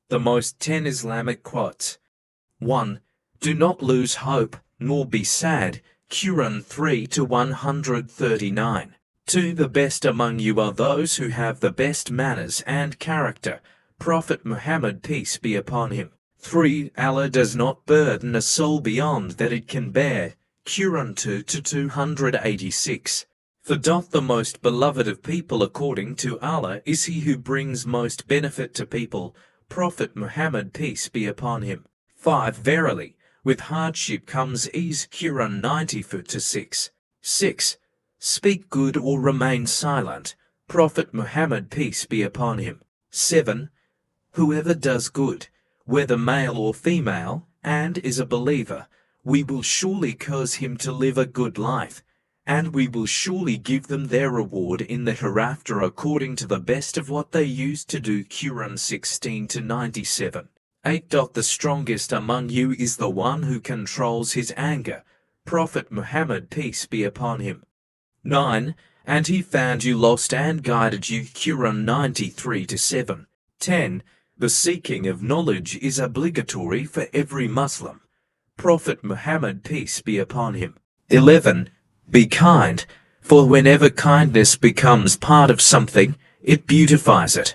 The most 10 Islamic quotes. 1. Do not lose hope, nor be sad. Quran 3-139. 2. The best among you are those who have the best manners and character. Prophet Muhammad, peace be upon him. 3. Allah does not burden a soul beyond that it can bear. Quran 2-286. For the most beloved of people according to Allah is he who brings most benefit to people. Prophet Muhammad, peace be upon him. 5. Verily, with hardship comes ease. Quran 90-6. 6. Speak good or remain silent. Prophet Muhammad, peace be upon him. 7. Whoever does good, whether male or female, and is a believer, we will surely cause him to live a good life, and we will surely give them their reward in the hereafter according to the best of what they used to do. Quran 16-97. 8. The strongest among you is the one who controls his anger. Prophet Muhammad, peace be upon him. 9. And he found you lost and guided you. Quran 93-7. 10. The seeking of knowledge is obligatory for every Muslim. Prophet Muhammad, peace be upon him. 11. Be kind, for whenever kindness becomes part of something, it beautifies it.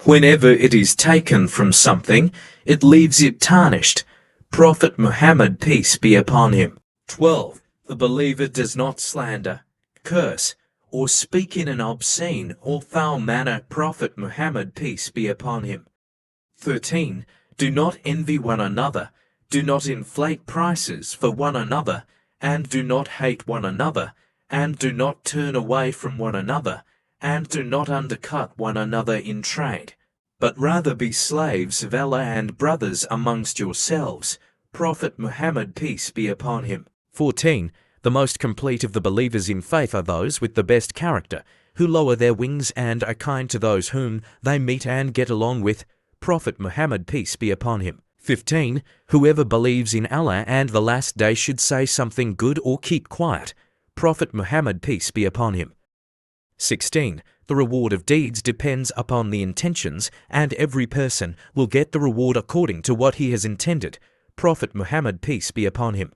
Whenever it is taken from something, it leaves it tarnished. Prophet Muhammad, peace be upon him. 12. The believer does not slander, curse, or speak in an obscene or foul manner. Prophet Muhammad, peace be upon him. 13. Do not envy one another, do not inflate prices for one another, and do not hate one another, and do not turn away from one another, and do not undercut one another in trade, but rather be slaves of Allah and brothers amongst yourselves. Prophet Muhammad, peace be upon him. 14. The most complete of the believers in faith are those with the best character, who lower their wings and are kind to those whom they meet and get along with. Prophet Muhammad, peace be upon him. 15. Whoever believes in Allah and the last day should say something good or keep quiet. Prophet Muhammad, peace be upon him. 16. The reward of deeds depends upon the intentions, and every person will get the reward according to what he has intended. Prophet Muhammad, peace be upon him.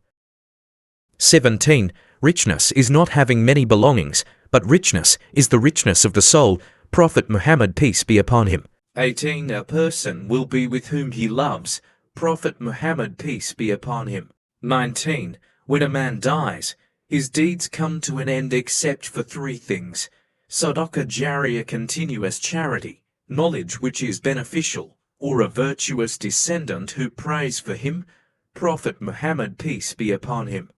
17. Richness is not having many belongings, but richness is the richness of the soul. Prophet Muhammad, peace be upon him. 18. A person will be with whom he loves. Prophet Muhammad, peace be upon him. 19. When a man dies, his deeds come to an end except for 3 things. Sadaqah Jariyah, continuous charity, knowledge which is beneficial, or a virtuous descendant who prays for him. Prophet Muhammad, peace be upon him.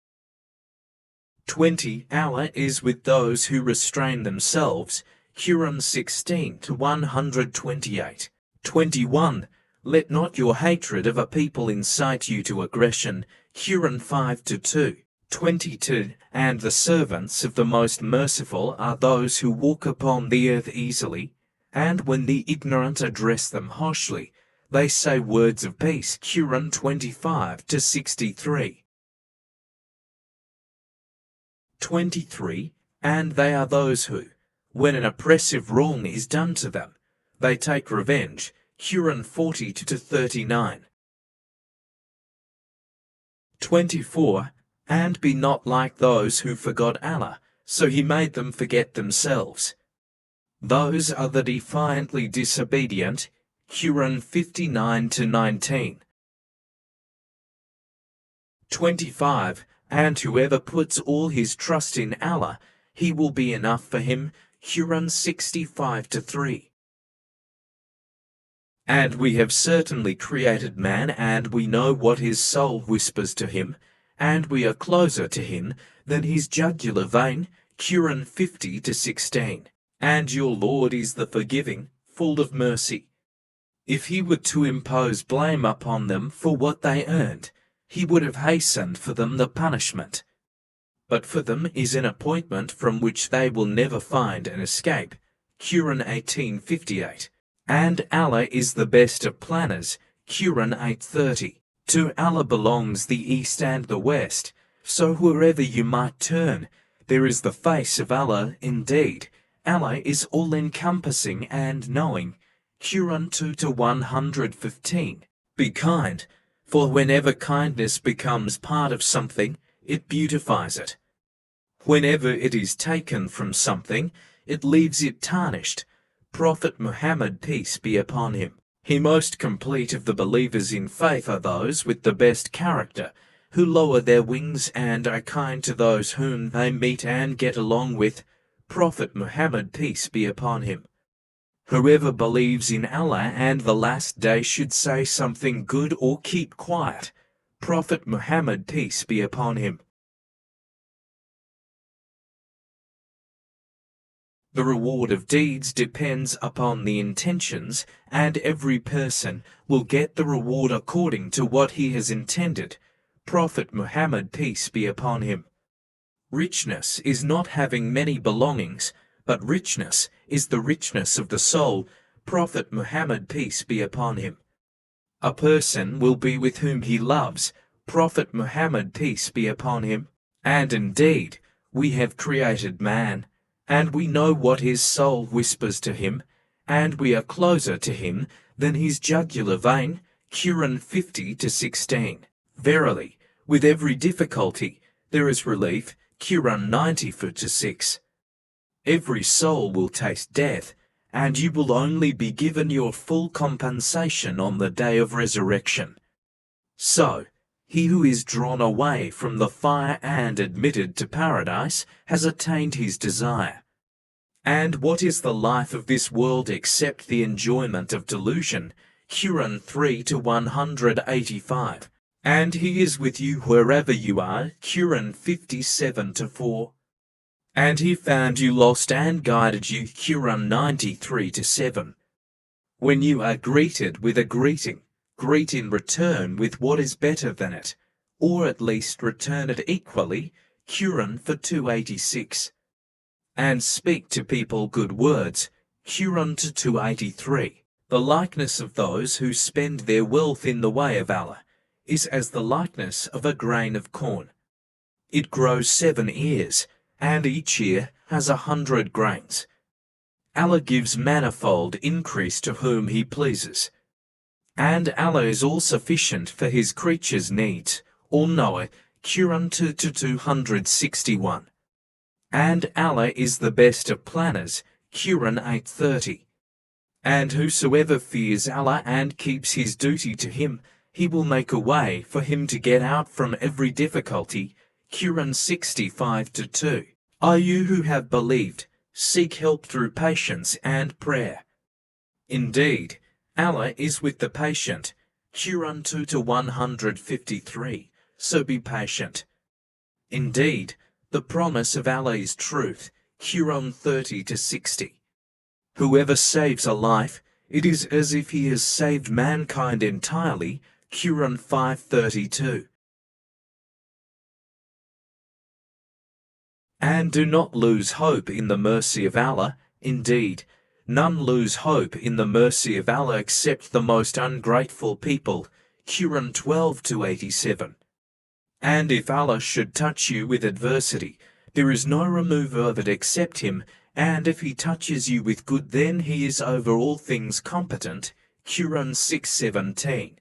20. Allah is with those who restrain themselves. Quran 16-128. 21. Let not your hatred of a people incite you to aggression. Quran 5-2. 22. And the servants of the Most Merciful are those who walk upon the earth easily, and when the ignorant address them harshly, they say words of peace. Quran 25-63. 23. And they are those who, when an oppressive wrong is done to them, they take revenge. Quran 40-39. 24. And be not like those who forgot Allah, so he made them forget themselves. Those are the defiantly disobedient. Quran 59-19. 25. And whoever puts all his trust in Allah, he will be enough for him. Quran 65-3. And we have certainly created man, and we know what his soul whispers to him, and we are closer to him than his jugular vein. Quran 50-16. And your Lord is the forgiving, full of mercy. If he were to impose blame upon them for what they earned, he would have hastened for them the punishment. But for them is an appointment from which they will never find an escape. Quran 18:58. And Allah is the best of planners. Quran 8:30. To Allah belongs the east and the west, so wherever you might turn, there is the face of Allah indeed. Allah is all-encompassing and knowing. Quran 2 to 115. Be kind, for whenever kindness becomes part of something, it beautifies it. Whenever it is taken from something, it leaves it tarnished. Prophet Muhammad, peace be upon him. He most complete of the believers in faith are those with the best character, who lower their wings and are kind to those whom they meet and get along with. Prophet Muhammad, peace be upon him. Whoever believes in Allah and the last day should say something good or keep quiet. Prophet Muhammad, peace be upon him. The reward of deeds depends upon the intentions, and every person will get the reward according to what he has intended. Prophet Muhammad, peace be upon him. Richness is not having many belongings, but richness is the richness of the soul. Prophet Muhammad, peace be upon him. A person will be with whom he loves. Prophet Muhammad, peace be upon him. And indeed, we have created man, and we know what his soul whispers to him, and we are closer to him than his jugular vein. Quran 50 to 16. Verily, with every difficulty there is relief. Quran 94 to 6. Every soul will taste death, and you will only be given your full compensation on the day of resurrection. So, he who is drawn away from the fire and admitted to paradise has attained his desire. And what is the life of this world except the enjoyment of delusion? Quran 3 to 185. And he is with you wherever you are. Quran 57 to 4. And he found you lost and guided you. Quran 93 to 7. When you are greeted with a greeting, greet in return with what is better than it, or at least return it equally. Quran 286. And speak to people good words. Quran 283. The likeness of those who spend their wealth in the way of Allah is as the likeness of a grain of corn. It grows 7 ears, and each ear has 100 grains. Allah gives manifold increase to whom He pleases. And Allah is all sufficient for His creatures' needs, all-knower. Quran 2 to 261. And Allah is the best of planners. Quran 8:30. And whosoever fears Allah and keeps his duty to Him, He will make a way for him to get out from every difficulty. Quran 65 to 2. O you who have believed, seek help through patience and prayer. Indeed, Allah is with the patient. Quran 2 to 153. So be patient. Indeed, the promise of Allah is truth. Quran 30 to 60. Whoever saves a life, it is as if he has saved mankind entirely. Quran 5:32. And do not lose hope in the mercy of Allah. Indeed, none lose hope in the mercy of Allah except the most ungrateful people. Quran 12 to 87. And if Allah should touch you with adversity, there is no remover of it except Him, and if He touches you with good, then He is over all things competent. Quran 6:17.